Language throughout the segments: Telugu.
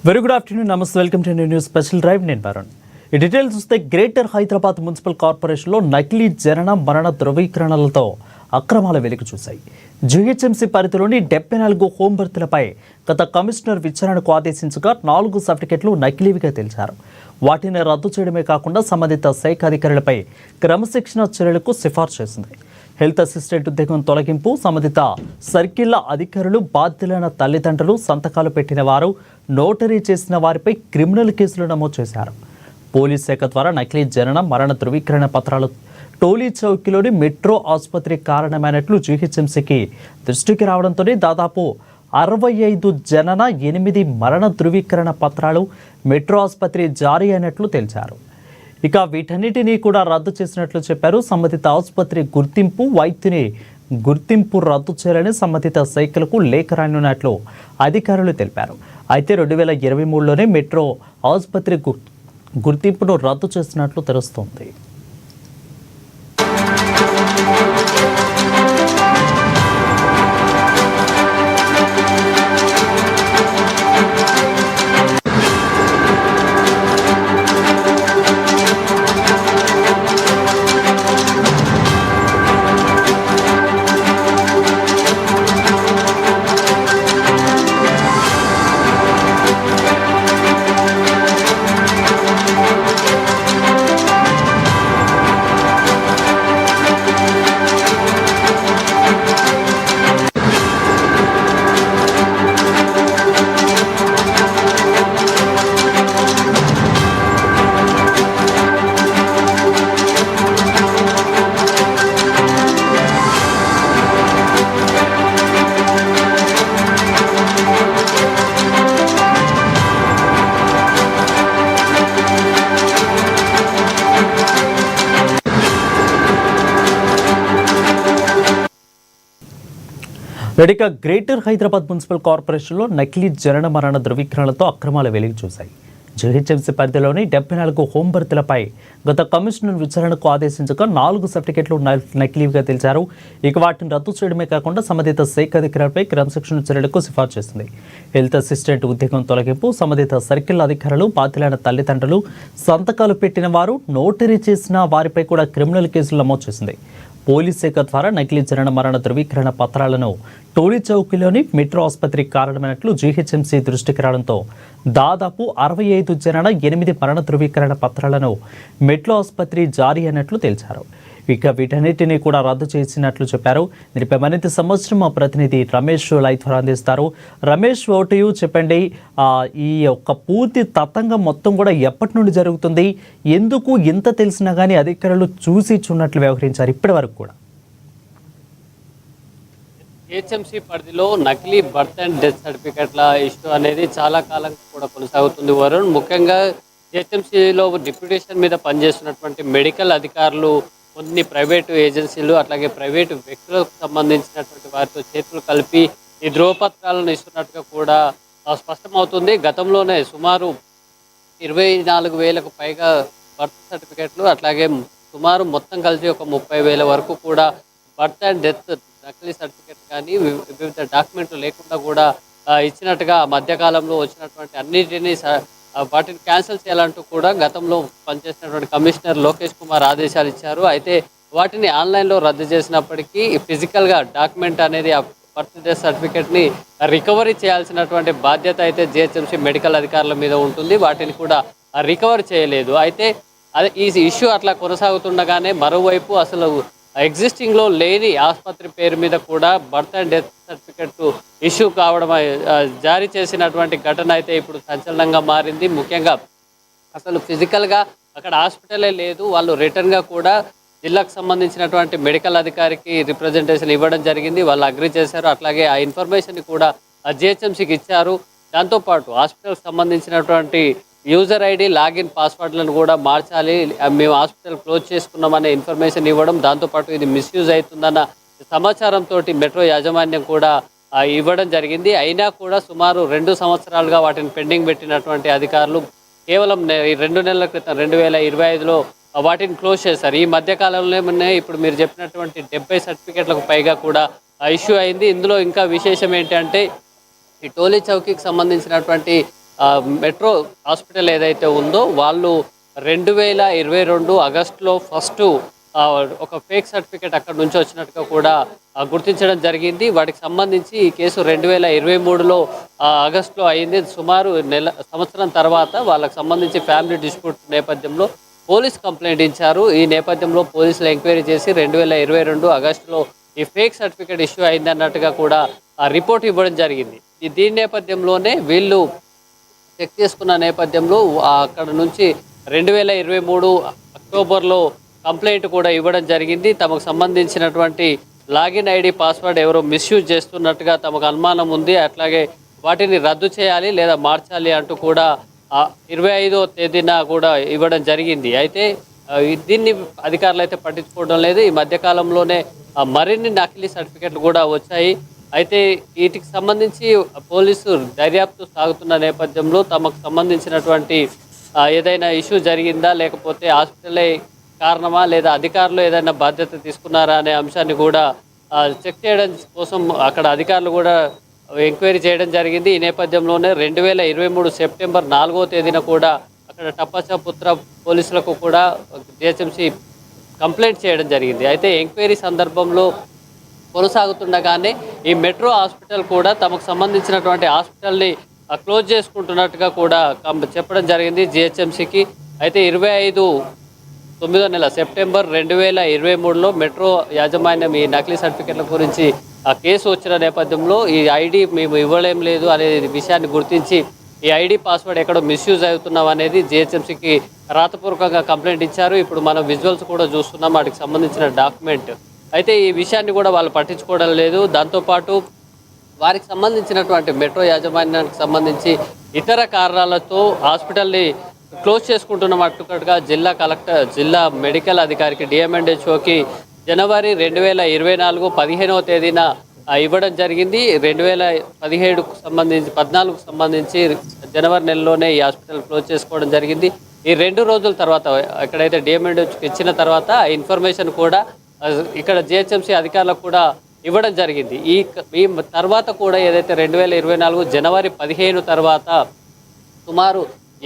వెరీ గుడ్ ఆఫ్టర్నూన్, నమస్తే, welcome to news special drive. నేను వరుణ్. ఈ డీటెయిల్స్ చూస్తే గ్రేటర్ హైదరాబాద్ మున్సిపల్ కార్పొరేషన్లో నకిలీ జనన మరణ ధృవీకరణలతో అక్రమాలు వెలుగు చూశాయి. జీహెచ్ఎంసీ పరిధిలోని 74 హోం బర్తులపై గత కమిషనర్ విచారణకు ఆదేశించగా 4 సర్టిఫికెట్లు నకిలీవిగా తేల్చారు. వాటిని రద్దు చేయడమే కాకుండా సంబంధిత శాఖ అధికారులపై క్రమశిక్షణ చర్యలకు సిఫార్సు చేసింది. హెల్త్ అసిస్టెంట్ ఉద్యోగం తొలగింపు, సంబంధిత సర్కిళ్ల అధికారులు, బాధ్యులైన తల్లిదండ్రులు, సంతకాలు పెట్టిన వారు, నోటరీ చేసిన వారిపై క్రిమినల్ కేసులు నమోదు చేశారు. పోలీస్ శాఖ ద్వారా నకిలీ జనన మరణ ధృవీకరణ పత్రాలు టోలీ చౌకీలోని మెట్రో ఆసుపత్రి కారణమైనట్లు జీహెచ్ఎంసీకి దృష్టికి రావడంతోనే దాదాపు 65 జనన, 8 మరణ ధృవీకరణ పత్రాలు మెట్రో ఆసుపత్రి జారీ అయినట్లు తేల్చారు. ఇక వీటన్నిటినీ కూడా రద్దు చేసినట్లు చెప్పారు. సంబంధిత ఆసుపత్రి గుర్తింపు, వైద్యుని గుర్తింపు రద్దు చేయాలని సంబంధిత శాఖలకు లేఖ రానున్నట్లు అధికారులు తెలిపారు. అయితే 2023లోనే మెట్రో ఆసుపత్రి గుర్తింపును రద్దు చేసినట్లు తెలుస్తోంది. ఇక గ్రేటర్ హైదరాబాద్ మున్సిపల్ కార్పొరేషన్లో నకిలీ జనన మరణ ధృవీకరణలతో అక్రమాలు వెలుగు చూశాయి. జీహెచ్ఎంసీ పరిధిలోని 74 హోం బర్తులపై గత కమిషనర్ విచారణకు ఆదేశించగా 4 సర్టిఫికెట్లు నకిలీవిగా తేల్చారు. ఇక వాటిని రద్దు చేయడమే కాకుండా సంబంధిత శాఖ అధికారులపై క్రమశిక్షణ చర్యలకు సిఫార్సు చేసింది. హెల్త్ అసిస్టెంట్ ఉద్యోగం తొలగింపు, సంబంధిత సర్కిల్ అధికారులు, బాధ్యులైన తల్లిదండ్రులు, సంతకాలు పెట్టిన వారు, నోటరీ చేసిన వారిపై కూడా క్రిమినల్ కేసులు నమోదు చేసింది. పోలీస్ శాఖ ద్వారా నకిలీ జనన మరణ ధృవీకరణ పత్రాలను టోలీ చౌకీలోని మెట్రో ఆసుపత్రి కారణమైనట్లు జీహెచ్ఎంసీ దృష్టికి రావడంతో దాదాపు 65 జనన, 8 మరణ ధృవీకరణ పత్రాలను మెట్రో ఆసుపత్రి జారీ అయినట్లు తేల్చారు. ఇక వీటన్నిటినీ కూడా రద్దు చేసినట్లు చెప్పారు. దీనిపై మరింత సంవత్సరం మా ప్రతినిధి రమేష్ లైవ్ ద్వారా అందిస్తారు. రమేష్, ఓటు చెప్పండి, ఈ యొక్క పూర్తి తతంగం మొత్తం కూడా ఎప్పటి నుండి జరుగుతుంది? ఎందుకు ఇంత తెలిసినా కానీ అధికారులు చూసి చూన్నట్లు వ్యవహరించారు ఇప్పటి వరకు కూడా? జిహెచ్ఎంసీ పరిధిలో నకిలీ బర్త్ అండ్ డెత్ సర్టిఫికెట్ల ఇష్యూ అనేది చాలా కాలం కూడా కొనసాగుతుంది వరుణ్. ముఖ్యంగా జిహెచ్ఎంసీలో డిప్యూటేషన్ మీద పనిచేస్తున్నటువంటి మెడికల్ అధికారులు, కొన్ని ప్రైవేటు ఏజెన్సీలు, అట్లాగే ప్రైవేటు వ్యక్తులకు సంబంధించినటువంటి వారితో చేతులు కలిపి ఈ ధ్రువపత్రాలను ఇస్తున్నట్టుగా కూడా స్పష్టమవుతుంది. గతంలోనే సుమారు 24,000కు పైగా బర్త్ సర్టిఫికెట్లు, అట్లాగే సుమారు మొత్తం కలిసి ఒక 30,000 వరకు కూడా బర్త్ అండ్ డెత్ నకిలీ సర్టిఫికెట్ కానీ వివిధ డాక్యుమెంట్లు లేకుండా కూడా ఇచ్చినట్టుగా మధ్యకాలంలో వచ్చినటువంటి అన్నిటినీ వాటిని క్యాన్సిల్ చేయాలంటూ కూడా గతంలో పనిచేసినటువంటి కమిషనర్ లోకేష్ కుమార్ ఆదేశాలు ఇచ్చారు. అయితే వాటిని ఆన్లైన్లో రద్దు చేసినప్పటికీ ఫిజికల్గా డాక్యుమెంట్ అనేది ఆ బర్త్ డెత్ సర్టిఫికెట్ని రికవరీ చేయాల్సినటువంటి బాధ్యత అయితే జిహెచ్ఎంసీ మెడికల్ అధికారుల మీద ఉంటుంది. వాటిని కూడా రికవర్ చేయలేదు. అయితే అదే ఈ ఇష్యూ అట్లా కొనసాగుతుండగానే మరోవైపు అసలు ఎగ్జిస్టింగ్లో లేని ఆసుపత్రి పేరు మీద కూడా birth and death certificate issue కావడం, జారీ చేసినటువంటి ఘటన అయితే ఇప్పుడు సంచలనంగా మారింది. ముఖ్యంగా అసలు ఫిజికల్గా అక్కడ హాస్పిటలే లేదు. వాళ్ళు రిటర్న్గా కూడా జిల్లాకు సంబంధించినటువంటి మెడికల్ అధికారికి రిప్రజెంటేషన్ ఇవ్వడం జరిగింది. వాళ్ళు అగ్రీ చేశారు. అట్లాగే ఆ ఇన్ఫర్మేషన్ కూడా జిహెచ్ఎంసీకి ఇచ్చారు. దాంతోపాటు హాస్పిటల్కి సంబంధించినటువంటి యూజర్ ఐడి, లాగిన్ పాస్వర్డ్లను కూడా మార్చాలి, మేము హాస్పిటల్ క్లోజ్ చేసుకున్నామనే ఇన్ఫర్మేషన్ ఇవ్వడం, దాంతోపాటు ఇది మిస్యూజ్ అవుతుందన్న సమాచారంతో మెట్రో యాజమాన్యం కూడా ఇవ్వడం జరిగింది. అయినా కూడా సుమారు 2 సంవత్సరాలుగా వాటిని పెండింగ్ పెట్టినటువంటి అధికారులు కేవలం 2 నెలల క్రితం 2025లో వాటిని క్లోజ్ చేశారు. ఈ మధ్యకాలంలోనే ఇప్పుడు మీరు చెప్పినటువంటి 70 సర్టిఫికెట్లకు పైగా కూడా ఇష్యూ అయింది. ఇందులో ఇంకా విశేషం ఏంటంటే ఈ టోలీ చౌకీకి సంబంధించినటువంటి మెట్రో హాస్పిటల్ ఏదైతే ఉందో వాళ్ళు 2022 ఆగస్టులో ఫస్ట్ ఒక ఫేక్ సర్టిఫికేట్ అక్కడ నుంచి వచ్చినట్టుగా కూడా గుర్తించడం జరిగింది. వాటికి సంబంధించి ఈ కేసు 2023లో ఆగస్టులో అయింది. సుమారు సంవత్సరం తర్వాత వాళ్ళకి సంబంధించి ఫ్యామిలీ డిస్ప్యూట్ నేపథ్యంలో పోలీస్ కంప్లైంట్ ఇచ్చారు. ఈ నేపథ్యంలో పోలీసులు ఎంక్వైరీ చేసి 2022 ఆగస్టులో ఈ ఫేక్ సర్టిఫికేట్ ఇష్యూ అయింది అన్నట్టుగా కూడా రిపోర్ట్ ఇవ్వడం జరిగింది. దీని నేపథ్యంలోనే వీళ్ళు చెక్ చేసుకున్న నేపథ్యంలో అక్కడ నుంచి 2023 అక్టోబర్లో కంప్లైంట్ కూడా ఇవ్వడం జరిగింది. తమకు సంబంధించినటువంటి లాగిన్ ఐడి పాస్వర్డ్ ఎవరో మిస్యూజ్ చేస్తున్నట్టుగా తమకు అనుమానం ఉంది, అట్లాగే వాటిని రద్దు చేయాలి లేదా మార్చాలి అంటూ కూడా 25వ తేదీన కూడా ఇవ్వడం జరిగింది. అయితే దీన్ని అధికారులు అయితే పట్టించుకోవడం లేదు. ఈ మధ్యకాలంలోనే మరిన్ని నకిలీ సర్టిఫికెట్లు కూడా వచ్చాయి. అయితే వీటికి సంబంధించి పోలీసు దర్యాప్తు సాగుతున్న నేపథ్యంలో తమకు సంబంధించినటువంటి ఏదైనా ఇష్యూ జరిగిందా, లేకపోతే హాస్పిటలే కారణమా, లేదా అధికారులు ఏదైనా బాధ్యత తీసుకున్నారా అనే అంశాన్ని కూడా చెక్ చేయడం కోసం అక్కడ అధికారులు కూడా ఎంక్వైరీ చేయడం జరిగింది. ఈ నేపథ్యంలోనే 2023 సెప్టెంబర్ 4వ తేదీన కూడా అక్కడ టప్పచపుత్ర పోలీసులకు కూడా జిహెచ్ఎంసీ కంప్లైంట్ చేయడం జరిగింది. అయితే ఎంక్వైరీ సందర్భంలో కొనసాగుతుండగానే ఈ మెట్రో హాస్పిటల్ కూడా తమకు సంబంధించినటువంటి హాస్పిటల్ని క్లోజ్ చేసుకుంటున్నట్టుగా కూడా చెప్పడం జరిగింది జిహెచ్ఎంసీకి. అయితే 9వ నెల సెప్టెంబర్ 2023లో మెట్రో యాజమాన్యం ఈ నకిలీ సర్టిఫికెట్ల గురించి కేసు వచ్చిన నేపథ్యంలో ఈ ఐడి మేము ఇవ్వలేం లేదు అనే విషయాన్ని గుర్తించి ఈ ఐడి పాస్వర్డ్ ఎక్కడో మిస్యూజ్ అవుతున్నాం అనేది జిహెచ్ఎంసీకి రాతపూర్వకంగా కంప్లైంట్ ఇచ్చారు. ఇప్పుడు మనం విజువల్స్ కూడా చూస్తున్నాం వాటికి సంబంధించిన డాక్యుమెంట్. అయితే ఈ విషయాన్ని కూడా వాళ్ళు పట్టించుకోవడం లేదు. దాంతోపాటు వారికి సంబంధించినటువంటి మెట్రో యాజమాన్యానికి సంబంధించి ఇతర కారణాలతో హాస్పిటల్ని క్లోజ్ చేసుకుంటున్నట్టుగా జిల్లా మెడికల్ అధికారికి డిఎంఎండ్హెచ్ఓకి జనవరి 2024 15వ తేదీన ఇవ్వడం జరిగింది. 2017కు సంబంధించి 14కు సంబంధించి జనవరి నెలలోనే ఈ హాస్పిటల్ క్లోజ్ చేసుకోవడం జరిగింది. ఈ 2 రోజుల తర్వాత ఎక్కడైతే డిఎంఎండ్హెచ్ఓకి ఇచ్చిన తర్వాత ఆ ఇన్ఫర్మేషన్ కూడా ఇక్కడ జిహెచ్ఎంసీ అధికారులకు కూడా ఇవ్వడం జరిగింది. ఈ తర్వాత కూడా ఏదైతే 2024 జనవరి 15 తర్వాత సుమారు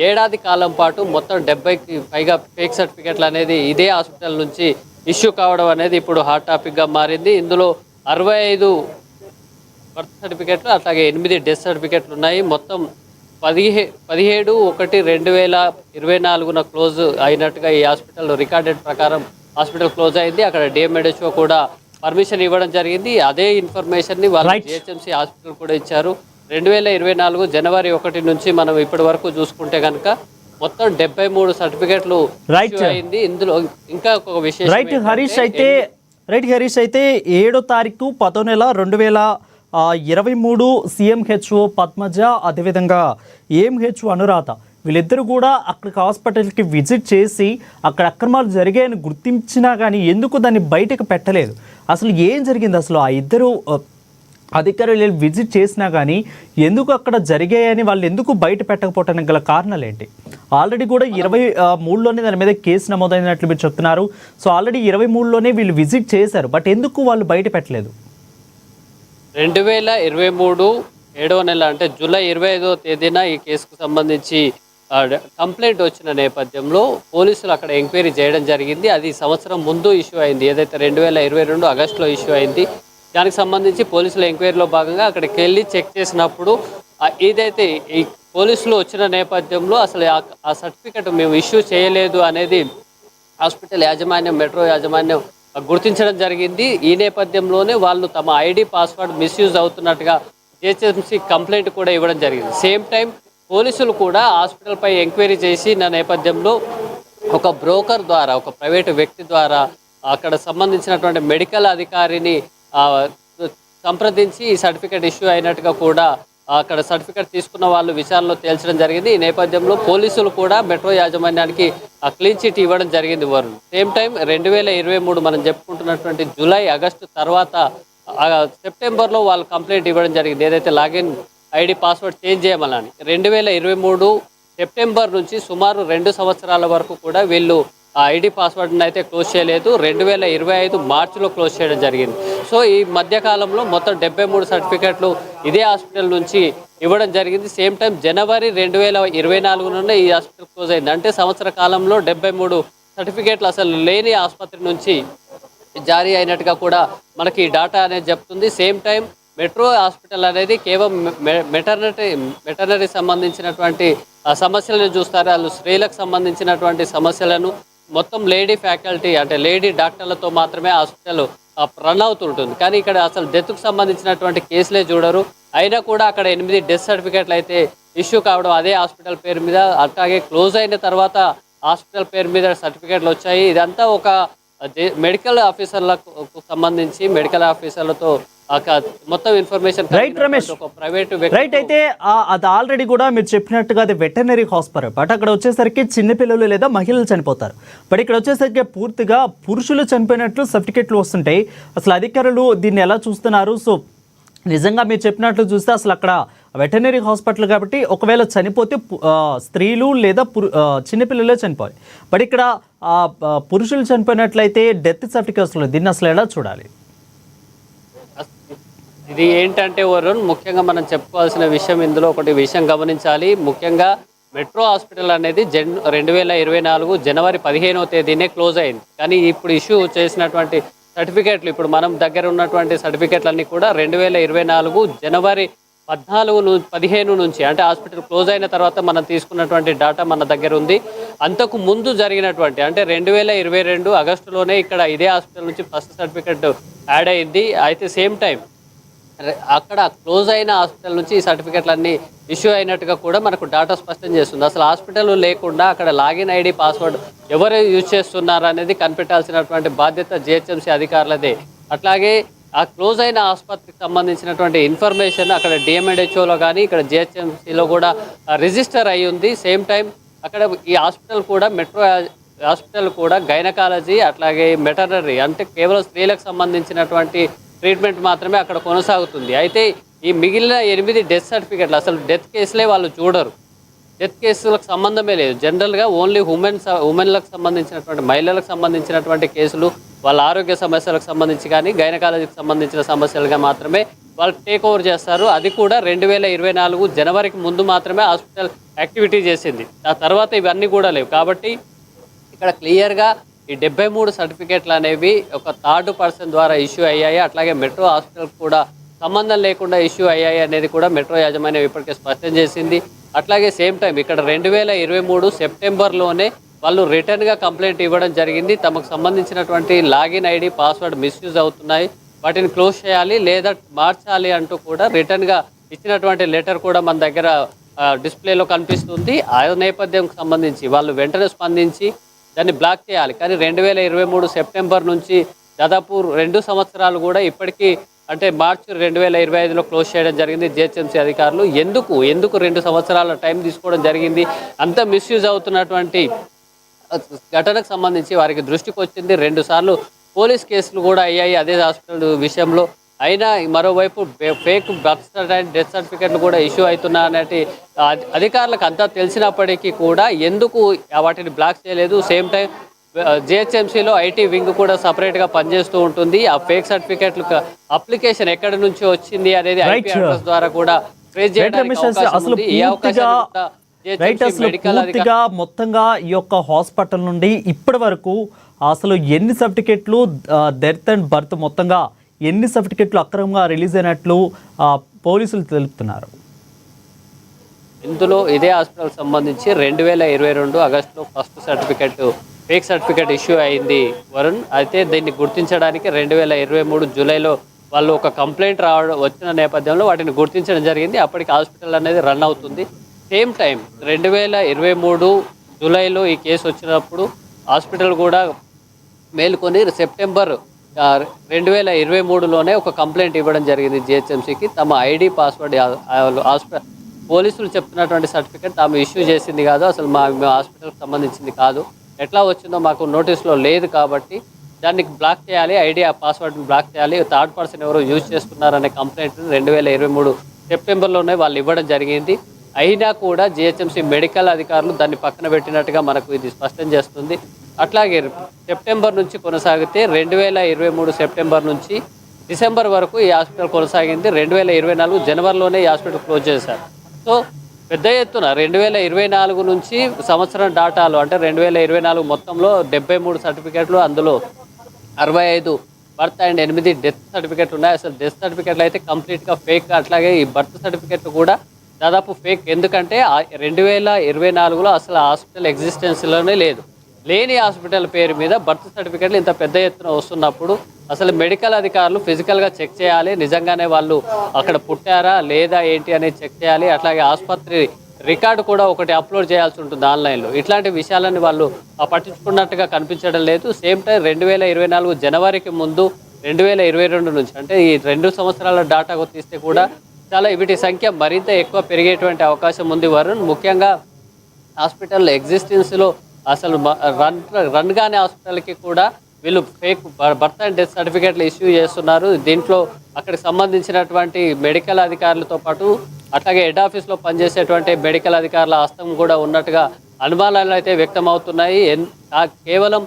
ఏడాది కాలం పాటు మొత్తం 70కి పైగా ఫేక్ సర్టిఫికెట్లు అనేది ఇదే హాస్పిటల్ నుంచి ఇష్యూ కావడం అనేది ఇప్పుడు హాట్ టాపిక్గా మారింది. ఇందులో 65 బర్త్ సర్టిఫికెట్లు అట్లాగే 8 డెత్ సర్టిఫికెట్లు ఉన్నాయి. మొత్తం 17/1/2024 క్లోజ్ అయినట్టుగా ఈ హాస్పిటల్ రికార్డెడ్ ప్రకారం హాస్పిటల్ క్లోజ్ అయింది. అక్కడ డిఎంఎడ్హెచ్ఓ కూడా పర్మిషన్ ఇవ్వడం జరిగింది. అదే ఇన్ఫర్మేషన్ని వాళ్ళు జిహెచ్ఎంసీ హాస్పిటల్ కూడా ఇచ్చారు. 2024 జనవరి 1 నుంచి మనం ఇప్పటి వరకు చూసుకుంటే కనుక మొత్తం 73 సర్టిఫికెట్లు అయింది. ఇందులో ఇంకా ఒక విషయం హరీష్ అయితే 7వ తారీఖు 10వ నెల 2023 సీఎంహెచ్ఓ పద్మజ అదేవిధంగా ఏఎంహెచ్ఓ అనురాధ వీళ్ళిద్దరూ కూడా అక్కడికి హాస్పిటల్కి విజిట్ చేసి అక్కడ అక్రమాలు జరిగాయని గుర్తించినా కానీ ఎందుకు దాన్ని బయటకు పెట్టలేదు? అసలు ఏం జరిగింది? అసలు ఆ ఇద్దరు అధికారులు విజిట్ చేసినా కానీ ఎందుకు అక్కడ జరిగాయని వాళ్ళు ఎందుకు బయట పెట్టకపోవటానికి గల కారణాలు ఏంటి? ఆల్రెడీ కూడా 23లోనే దాని మీద కేసు నమోదైనట్లు మీరు చెప్తున్నారు. సో ఆల్రెడీ 23లోనే వీళ్ళు విజిట్ చేశారు, బట్ ఎందుకు వాళ్ళు బయట పెట్టలేదు? 2023 7వ నెల అంటే జూలై 25వ తేదీన ఈ కేసుకు సంబంధించి కంప్లైంట్ వచ్చిన నేపథ్యంలో పోలీసులు అక్కడ ఎంక్వైరీ చేయడం జరిగింది. అది సంవత్సరం ముందు ఇష్యూ అయింది. ఏదైతే 2022 ఆగస్టులో ఇష్యూ అయింది. దానికి సంబంధించి పోలీసుల ఎంక్వైరీలో భాగంగా అక్కడికి వెళ్ళి చెక్ చేసినప్పుడు ఏదైతే ఈ పోలీసులు వచ్చిన నేపథ్యంలో అసలు ఆ సర్టిఫికెట్ మేము ఇష్యూ చేయలేదు అనేది హాస్పిటల్ యాజమాన్యం మెట్రో యాజమాన్యం గుర్తించడం జరిగింది. ఈ నేపథ్యంలోనే వాళ్ళు తమ ఐడి పాస్వర్డ్ మిస్యూజ్ అవుతున్నట్టుగా జిహెచ్ఎంసీ కంప్లైంట్ కూడా ఇవ్వడం జరిగింది. సేమ్ టైం పోలీసులు కూడా హాస్పిటల్పై ఎంక్వైరీ చేసిన నేపథ్యంలో ఒక బ్రోకర్ ద్వారా ఒక ప్రైవేటు వ్యక్తి ద్వారా అక్కడ సంబంధించినటువంటి మెడికల్ అధికారిని సంప్రదించి ఈ సర్టిఫికేట్ ఇష్యూ అయినట్టుగా కూడా అక్కడ సర్టిఫికేట్ తీసుకున్న వాళ్ళు విచారణలో తేల్చడం జరిగింది. ఈ నేపథ్యంలో పోలీసులు కూడా మెట్రో యాజమాన్యానికి క్లీన్ చిట్ ఇవ్వడం జరిగింది. వరుణ్ సేమ్ టైం 2023 మనం చెప్పుకుంటున్నటువంటి జూలై ఆగస్టు తర్వాత సెప్టెంబర్లో వాళ్ళు కంప్లైంట్ ఇవ్వడం జరిగింది. ఏదైతే లాగిన్ ఐడి పాస్వర్డ్ చేంజ్ చేయమని 2023 సెప్టెంబర్ నుంచి సుమారు 2 సంవత్సరాల వరకు కూడా వీళ్ళు ఆ ఐడి పాస్వర్డ్ని అయితే క్లోజ్ చేయలేదు. 2025 మార్చిలో క్లోజ్ చేయడం జరిగింది. సో ఈ మధ్యకాలంలో మొత్తం 73 సర్టిఫికెట్లు ఇదే హాస్పిటల్ నుంచి ఇవ్వడం జరిగింది. సేమ్ టైం జనవరి 2024 నుండి ఈ హాస్పిటల్ క్లోజ్ అయింది. అంటే సంవత్సర కాలంలో 73 సర్టిఫికెట్లు అసలు లేని ఆసుపత్రి నుంచి జారీ అయినట్టుగా కూడా మనకి డాటా అనేది చెప్తుంది. సేమ్ టైం మెట్రో హాస్పిటల్ అనేది కేవలం మెటర్నరీ సంబంధించినటువంటి సమస్యలను చూస్తారు. వాళ్ళు స్త్రీలకు సంబంధించినటువంటి సమస్యలను మొత్తం లేడీ ఫ్యాకల్టీ అంటే లేడీ డాక్టర్లతో మాత్రమే హాస్పిటల్ రన్ అవుతుంటుంది. కానీ ఇక్కడ అసలు డెత్కు సంబంధించినటువంటి కేసులే చూడరు. అయినా కూడా అక్కడ 8 డెత్ సర్టిఫికెట్లు అయితే ఇష్యూ కావడం అదే హాస్పిటల్ పేరు మీద, అట్లాగే క్లోజ్ అయిన తర్వాత హాస్పిటల్ పేరు మీద సర్టిఫికెట్లు వచ్చాయి. ఇదంతా ఒక మెడికల్ ఆఫీసర్లకు సంబంధించి మెడికల్ ఆఫీసర్లతో మొత్తం information right Ramesh, private right. అయితే అది ఆల్రెడీ కూడా మీరు చెప్పినట్టుగా అది వెటర్నరీ హాస్పిటల్, బట్ అక్కడ వచ్చేసరికి చిన్నపిల్లలు లేదా మహిళలు చనిపోతారు. బట్ ఇక్కడ వచ్చేసరికి పూర్తిగా పురుషులు చనిపోయినట్లు సర్టిఫికెట్లు వస్తుంటాయి. అసలు అధికారులు దీన్ని ఎలా చూస్తున్నారు? సో నిజంగా మీరు చెప్పినట్లు చూస్తే అసలు అక్కడ వెటర్నరీ హాస్పిటల్ కాబట్టి ఒకవేళ చనిపోతే స్త్రీలు లేదా చిన్నపిల్లలే చనిపోవాలి. బట్ ఇక్కడ పురుషులు చనిపోయినట్లయితే డెత్ సర్టిఫికేట్ వస్తుంది. దీన్ని అసలు ఎలా చూడాలి? ఇది ఏంటంటే వరుణ్, ముఖ్యంగా మనం చెప్పుకోవాల్సిన విషయం ఇందులో ఒకటి విషయం గమనించాలి. ముఖ్యంగా మెట్రో హాస్పిటల్ అనేది 2024 జనవరి 15వ తేదీనే క్లోజ్ అయింది. కానీ ఇప్పుడు ఇష్యూ చేసినటువంటి సర్టిఫికేట్లు, ఇప్పుడు మనం దగ్గర ఉన్నటువంటి సర్టిఫికేట్లన్నీ కూడా 2024 జనవరి 15 నుంచి, అంటే హాస్పిటల్ క్లోజ్ అయిన తర్వాత మనం తీసుకున్నటువంటి డాటా మన దగ్గర ఉంది. అంతకు ముందు జరిగినటువంటి అంటే 2022 ఆగస్టులోనే ఇక్కడ ఇదే హాస్పిటల్ నుంచి ఫస్ట్ సర్టిఫికేట్ యాడ్ అయింది. అయితే సేమ్ టైం అక్కడ క్లోజ్ అయిన హాస్పిటల్ నుంచి ఈ సర్టిఫికెట్లన్నీ ఇష్యూ అయినట్టుగా కూడా మనకు డాటా స్పష్టం చేస్తుంది. అసలు హాస్పిటల్ లేకుండా అక్కడ లాగిన్ ఐడి పాస్వర్డ్ ఎవరు యూజ్ చేస్తున్నారు అనేది కనిపెట్టాల్సినటువంటి బాధ్యత జిహెచ్ఎంసీ అధికారులదే. అట్లాగే ఆ క్లోజ్ అయిన ఆసుపత్రికి సంబంధించినటువంటి ఇన్ఫర్మేషన్ అక్కడ డిఎంఎడ్హెచ్ఓలో కానీ ఇక్కడ జిహెచ్ఎంసీలో కూడా రిజిస్టర్ అయి ఉంది. సేమ్ టైం అక్కడ ఈ హాస్పిటల్ కూడా మెట్రో హాస్పిటల్ కూడా గైనకాలజీ అట్లాగే మెటర్నరీ అంటే కేవలం స్త్రీలకు సంబంధించినటువంటి ట్రీట్మెంట్ మాత్రమే అక్కడ కొనసాగుతుంది. అయితే ఈ మిగిలిన 8 డెత్ సర్టిఫికెట్లు అసలు డెత్ కేసులే వాళ్ళు చూడరు. డెత్ కేసులకు సంబంధమే లేదు. జనరల్గా ఓన్లీ ఉమెన్లకు సంబంధించినటువంటి మహిళలకు సంబంధించినటువంటి కేసులు, వాళ్ళ ఆరోగ్య సమస్యలకు సంబంధించి కానీ గైనకాలజీకి సంబంధించిన సమస్యలుగా మాత్రమే వాళ్ళు టేక్ ఓవర్ చేస్తారు. అది కూడా 2024 జనవరికి ముందు మాత్రమే హాస్పిటల్ యాక్టివిటీ చేసింది. ఆ తర్వాత ఇవన్నీ కూడా లేవు. కాబట్టి ఇక్కడ క్లియర్గా ఈ 73 సర్టిఫికేట్లు అనేవి ఒక థర్డ్ పర్సన్ ద్వారా ఇష్యూ అయ్యాయి. అట్లాగే మెట్రో హాస్పిటల్ కూడా సంబంధం లేకుండా ఇష్యూ అయ్యాయి అనేది కూడా మెట్రో యాజమాన్యం ఇప్పటికే స్పష్టం చేసింది. అట్లాగే సేమ్ టైం ఇక్కడ 2023 సెప్టెంబర్లోనే వాళ్ళు రిటర్న్గా కంప్లైంట్ ఇవ్వడం జరిగింది. తమకు సంబంధించినటువంటి లాగిన్ ఐడి పాస్వర్డ్ మిస్యూజ్ అవుతున్నాయి, వాటిని క్లోజ్ చేయాలి లేదా మార్చాలి అంటూ కూడా రిటర్న్గా ఇచ్చినటువంటి లెటర్ కూడా మన దగ్గర డిస్ప్లేలో కనిపిస్తుంది. ఆ నేపథ్యంకి సంబంధించి వాళ్ళు వెంటనే స్పందించి దాన్ని బ్లాక్ చేయాలి. కానీ 2023 సెప్టెంబర్ నుంచి దాదాపు 2 సంవత్సరాలు కూడా ఇప్పటికీ అంటే మార్చి 2025లో క్లోజ్ చేయడం జరిగింది జిహెచ్ఎంసీ అధికారులు. ఎందుకు 2 సంవత్సరాల టైం తీసుకోవడం జరిగింది? అంత మిస్యూజ్ అవుతున్నటువంటి ఘటనకు సంబంధించి వారికి దృష్టికి వచ్చింది. 2 సార్లు పోలీస్ కేసులు కూడా అయ్యాయి అదే హాస్పిటల్ విషయంలో. అయినా మరోవైపు ఫేక్ బర్త్ సర్టిఫికేట్ డెత్ సర్టిఫికేట్లు కూడా ఇష్యూ అవుతున్నా అనేది అధికారులకు అంతా తెలిసినప్పటికీ కూడా ఎందుకు వాటిని బ్లాక్ చేయలేదు? సేమ్ టైం జిహెచ్ఎంసీలో ఐటీ వింగ్ కూడా సపరేట్గా పనిచేస్తూ ఉంటుంది. ఆ ఫేక్ సర్టిఫికేట్లు అప్లికేషన్ ఎక్కడి నుంచి వచ్చింది అనేది ఐపీ అడ్రస్ ద్వారా కూడా ట్రేస్ చేయడానికి అవకాశం ఉంది. ఈ పూర్తిగా మొత్తంగా ఈ యొక్క హాస్పిటల్ నుండి ఇప్పటి వరకు అసలు ఎన్ని సర్టిఫికెట్లు డెత్ అండ్ బర్త్ మొత్తంగా ఎన్ని సర్టిఫికెట్లు అక్రమంగా రిలీజ్ అయినట్లు పోలీసులు తెలుపుతున్నారు? ఇందులో ఇదే హాస్పిటల్ సంబంధించి 2022 ఆగస్టులో first certificate fake certificate issue అయింది వరుణ్. అయితే దీన్ని గుర్తించడానికి 2023 జూలైలో వాళ్ళు ఒక కంప్లైంట్ వచ్చిన నేపథ్యంలో వాటిని గుర్తించడం జరిగింది. అప్పటికి హాస్పిటల్ అనేది రన్ అవుతుంది. సేమ్ టైం 2023 జూలైలో ఈ కేసు వచ్చినప్పుడు హాస్పిటల్ కూడా మేల్కొని సెప్టెంబర్ 2023లోనే ఒక కంప్లైంట్ ఇవ్వడం జరిగింది జిహెచ్ఎంసీకి. తమ ఐడి పాస్వర్డ్ హాస్పిటల్ పోలీసులు చెప్తున్నటువంటి సర్టిఫికేట్ తాము ఇష్యూ చేసింది కాదు, అసలు మా హాస్పిటల్కి సంబంధించింది కాదు, ఎట్లా వచ్చిందో మాకు నోటీస్లో లేదు కాబట్టి దాన్ని బ్లాక్ చేయాలి, ఐడి ఆ పాస్వర్డ్ని బ్లాక్ చేయాలి, థర్డ్ పర్సన్ ఎవరో యూజ్ చేస్తున్నారనే కంప్లైంట్ని 2023 సెప్టెంబర్లోనే వాళ్ళు ఇవ్వడం జరిగింది. అయినా కూడా జిహెచ్ఎంసీ మెడికల్ అధికారులు దాన్ని పక్కన పెట్టినట్టుగా మనకు ఇది స్పష్టం చేస్తుంది. అట్లాగే సెప్టెంబర్ నుంచి కొనసాగితే 2023 సెప్టెంబర్ నుంచి డిసెంబర్ వరకు ఈ హాస్పిటల్ కొనసాగింది. 2024 జనవరిలోనే ఈ హాస్పిటల్ క్లోజ్ చేశారు. సో పెద్ద ఎత్తున 2024 నుంచి సంవత్సరం డాటాలు అంటే 2024 మొత్తంలో 73 సర్టిఫికెట్లు, అందులో 65 బర్త్ అండ్ 8 డెత్ సర్టిఫికెట్లు ఉన్నాయి. అసలు డెత్ సర్టిఫికెట్లు అయితే కంప్లీట్గా ఫేక్. అట్లాగే ఈ బర్త్ సర్టిఫికెట్లు కూడా దాదాపు ఫేక్. ఎందుకంటే 2024లో అసలు హాస్పిటల్ ఎగ్జిస్టెన్స్లోనే లేదు. లేని హాస్పిటల్ పేరు మీద బర్త్ సర్టిఫికెట్లు ఇంత పెద్ద ఎత్తున వస్తున్నప్పుడు అసలు మెడికల్ అధికారులు ఫిజికల్గా చెక్ చేయాలి, నిజంగానే వాళ్ళు అక్కడ పుట్టారా లేదా ఏంటి అనేది చెక్ చేయాలి. అట్లాగే ఆసుపత్రి రికార్డు కూడా ఒకటి అప్లోడ్ చేయాల్సి ఉంటుంది ఆన్లైన్లో. ఇట్లాంటి విషయాలని వాళ్ళు పట్టించుకున్నట్టుగా కనిపించడం లేదు. సేమ్ టైం 2024 జనవరికి ముందు 2022 నుంచి అంటే ఈ 2 సంవత్సరాల డాటాకు తీస్తే కూడా చాలా వీటి సంఖ్య మరింత ఎక్కువ పెరిగేటువంటి అవకాశం ఉంది వరుణ్. ముఖ్యంగా హాస్పిటల్ ఎగ్జిస్టెన్స్లో అసలు రన్ కాని హాస్పిటల్కి కూడా వీళ్ళు ఫేక్ బర్త్ అండ్ డెత్ సర్టిఫికేట్లు ఇష్యూ చేస్తున్నారు. దీంట్లో అక్కడికి సంబంధించినటువంటి మెడికల్ అధికారులతో పాటు అట్లాగే హెడ్ ఆఫీస్లో పనిచేసేటువంటి మెడికల్ అధికారుల హస్తం కూడా ఉన్నట్టుగా అనుమానాలు అయితే వ్యక్తం అవుతున్నాయి. కేవలం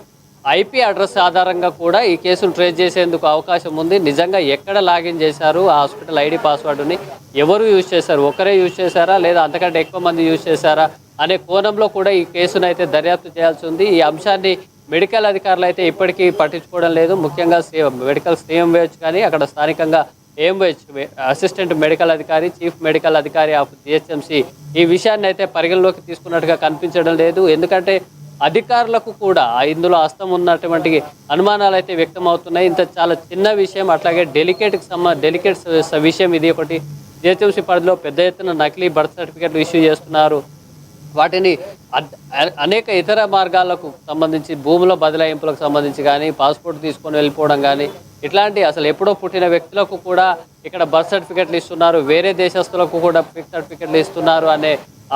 ఐపీ అడ్రస్ ఆధారంగా కూడా ఈ కేసును ట్రేస్ చేసేందుకు అవకాశం ఉంది. నిజంగా ఎక్కడ లాగిన్ చేశారు, ఆ హాస్పిటల్ ఐడి పాస్వర్డ్ని ఎవరు యూజ్ చేశారు, ఒకరే యూజ్ చేశారా లేదా అంతకంటే ఎక్కువ మంది యూజ్ చేశారా అనే కోణంలో కూడా ఈ కేసును అయితే దర్యాప్తు చేయాల్సి ఉంది. ఈ అంశాన్ని మెడికల్ అధికారులు అయితే ఇప్పటికీ పట్టించుకోవడం లేదు. ముఖ్యంగా మెడికల్ సిఎంవిహెచ్ కానీ అక్కడ స్థానికంగా ఏఎంవిహెచ్ అసిస్టెంట్ మెడికల్ అధికారి, చీఫ్ మెడికల్ అధికారి ఆఫ్ జిహెచ్ఎంసి ఈ విషయాన్ని అయితే పరిగణలోకి తీసుకున్నట్టుగా కనిపించడం లేదు. ఎందుకంటే అధికారులకు కూడా ఇందులో హస్తం ఉన్నటువంటి అనుమానాలు అయితే వ్యక్తం అవుతున్నాయి. ఇంత చాలా చిన్న విషయం, అట్లాగే డెలికేట్ విషయం ఇది ఒకటి. జిహెచ్ఎంసి పరిధిలో పెద్ద ఎత్తున నకిలీ బర్త్ సర్టిఫికెట్లు ఇష్యూ చేస్తున్నారు. వాటిని అనేక ఇతర మార్గాలకు సంబంధించి భూముల బదలాయింపులకు సంబంధించి కానీ, పాస్పోర్ట్ తీసుకొని వెళ్ళిపోవడం కానీ, ఇట్లాంటి అసలు ఎప్పుడో పుట్టిన వ్యక్తులకు కూడా ఇక్కడ బర్త్ సర్టిఫికెట్లు ఇస్తున్నారు, వేరే దేశస్తులకు కూడా ఫేక్ సర్టిఫికెట్లు ఇస్తున్నారు అనే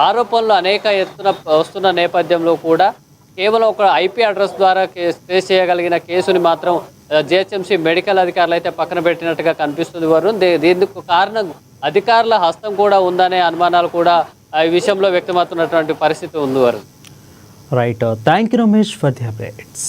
ఆరోపణలు అనేక ఎత్తున వస్తున్న నేపథ్యంలో కూడా కేవలం ఒక ఐపీ అడ్రస్ ద్వారా ట్రేస్ చేయగలిగిన కేసుని మాత్రం జిహెచ్ఎంసీ మెడికల్ అధికారులు అయితే పక్కన పెట్టినట్టుగా కనిపిస్తుంది వరుణ్. దీనికి కారణం అధికారుల హస్తం కూడా ఉందనే అనుమానాలు కూడా ఈ విషయంలో వ్యక్తమవుతున్నటువంటి పరిస్థితి ఉంది Varun. Right, thank you Ramesh for the updates.